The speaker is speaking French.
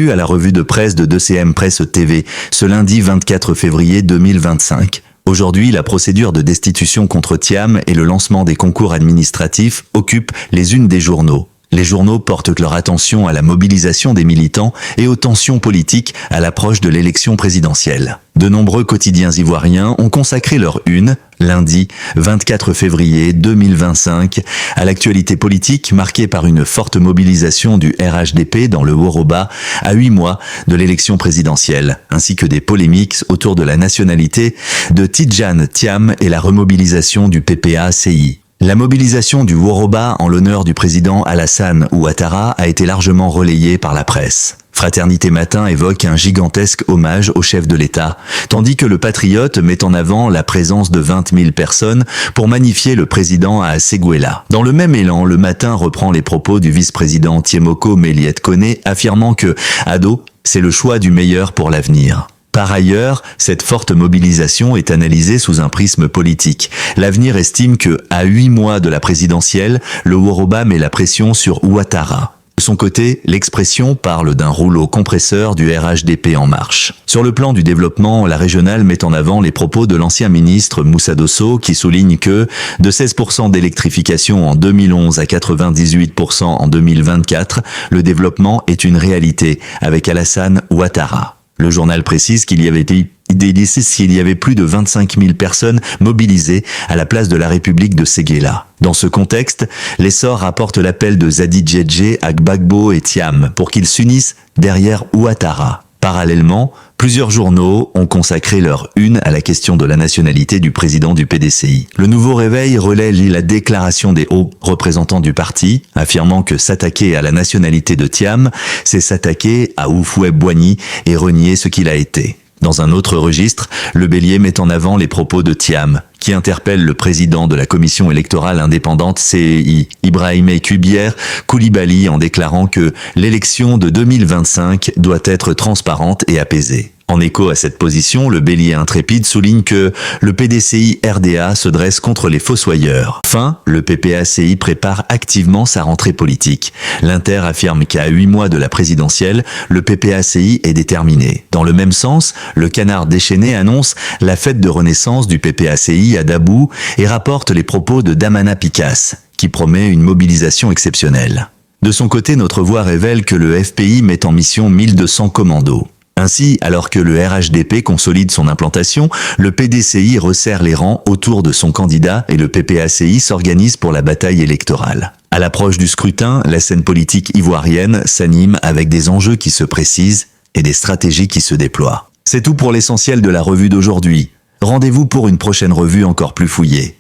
Bienvenue à la revue de presse de 2CM Presse TV, ce lundi 24 février 2025. Aujourd'hui, la procédure de destitution contre Thiam et le lancement des concours administratifs occupent les unes des journaux. Les journaux portent leur attention à la mobilisation des militants et aux tensions politiques à l'approche de l'élection présidentielle. De nombreux quotidiens ivoiriens ont consacré leur une, lundi 24 février 2025, à l'actualité politique marquée par une forte mobilisation du RHDP dans le Woroba à 8 mois de l'élection présidentielle, ainsi que des polémiques autour de la nationalité de Tidjane Thiam et la remobilisation du PPA-CI. La mobilisation du Woroba en l'honneur du président Alassane Ouattara a été largement relayée par la presse. Fraternité Matin évoque un gigantesque hommage au chef de l'État, tandis que le Patriote met en avant la présence de 20 000 personnes pour magnifier le président à Séguéla. Dans le même élan, le Matin reprend les propos du vice-président Thiemoko Méliette Koné, affirmant que « Ado, c'est le choix du meilleur pour l'avenir ». Par ailleurs, cette forte mobilisation est analysée sous un prisme politique. L'Avenir estime que, à 8 mois de la présidentielle, le Woroba met la pression sur Ouattara. De son côté, l'Expression parle d'un rouleau compresseur du RHDP en marche. Sur le plan du développement, la régionale met en avant les propos de l'ancien ministre Moussa Dosso qui souligne que, de 16% d'électrification en 2011 à 98% en 2024, le développement est une réalité, avec Alassane Ouattara. Le journal précise qu'il y avait plus de 25 000 personnes mobilisées à la place de la République de Séguéla. Dans ce contexte, l'essor rapporte l'appel de Zadi Djedje à Gbagbo et Thiam pour qu'ils s'unissent derrière Ouattara. Parallèlement, plusieurs journaux ont consacré leur une à la question de la nationalité du président du PDCI. Le Nouveau Réveil relaie la déclaration des hauts représentants du parti, affirmant que s'attaquer à la nationalité de Thiam, c'est s'attaquer à Houphouët-Boigny et renier ce qu'il a été. Dans un autre registre, le Bélier met en avant les propos de Thiam, qui interpelle le président de la commission électorale indépendante CEI, Ibrahima Kubier Koulibaly, en déclarant que l'élection de 2025 doit être transparente et apaisée. En écho à cette position, le Bélier intrépide souligne que le PDCI RDA se dresse contre les fossoyeurs. Enfin, le PPA-CI prépare activement sa rentrée politique. L'Inter affirme qu'à 8 mois de la présidentielle, le PPA-CI est déterminé. Dans le même sens, le Canard déchaîné annonce la fête de renaissance du PPA-CI à Dabou et rapporte les propos de Damana Picasse, qui promet une mobilisation exceptionnelle. De son côté, Notre Voix révèle que le FPI met en mission 1200 commandos. Ainsi, alors que le RHDP consolide son implantation, le PDCI resserre les rangs autour de son candidat et le PPA-CI s'organise pour la bataille électorale. À l'approche du scrutin, la scène politique ivoirienne s'anime avec des enjeux qui se précisent et des stratégies qui se déploient. C'est tout pour l'essentiel de la revue d'aujourd'hui. Rendez-vous pour une prochaine revue encore plus fouillée.